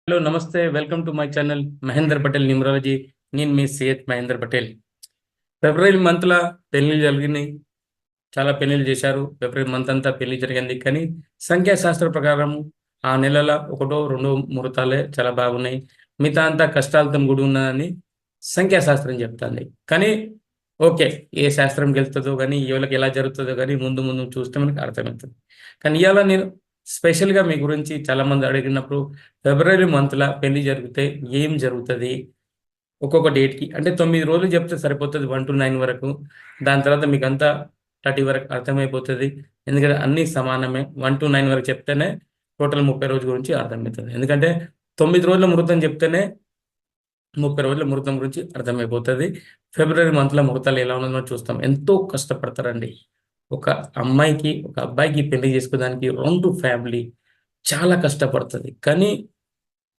Hello నమస్తే, welcome to my channel Mahender Patel numerology. నేను మీ CH Mahender Patel. ఫిబ్రవరి మంత్లో పెళ్లిళ్ళు జరిగినాయి, చాలా పెళ్లిళ్ళు చేశారు. ఫిబ్రవరి మంత్ అంతా పెళ్లి జరిగింది. కానీ సంఖ్యాశాస్త్ర ప్రకారం ఆ నెలల ఒకటో రెండో ముహూర్తాలే చాలా బాగున్నాయి, మిగతా అంతా కష్టాలతో కూడి ఉన్నదని సంఖ్యాశాస్త్రం చెప్తుంది. కానీ ఓకే, ఏ శాస్త్రం గెలుతుందో కానీ ఎవరికి ఎలా జరుగుతుందో కానీ ముందు ముందు చూస్తే మనకు అర్థమవుతుంది. కానీ ఇవాళ నేను స్పెషల్గా మీ గురించి చాలామంది అడిగినప్పుడు ఫిబ్రవరి మంత్లో పెళ్లి జరిగితే ఏం జరుగుతుంది, ఒక్కొక్క డేట్కి అంటే 9 రోజులు చెప్తే సరిపోతుంది, 1 to 9 వరకు. దాని తర్వాత మీకు అంతా 30 వరకు అర్థమైపోతుంది. ఎందుకంటే అన్నీ సమానమే. 1 to 9 వరకు చెప్తేనే టోటల్ 30 రోజుల గురించి అర్థమవుతుంది. ఎందుకంటే 9 రోజుల ముహూర్తం చెప్తేనే 30 రోజుల ముహూర్తం గురించి అర్థమైపోతుంది. ఫిబ్రవరి మంత్లో ముహూర్తాలు ఎలా ఉన్నదో చూస్తాం. ఎంతో కష్టపడతారండి. ఒక అమ్మాయికి ఒక అబ్బాయికి పెళ్లి చేసుకోవడానికి 2 ఫ్యామిలీ చాలా కష్టపడుతుంది. కానీ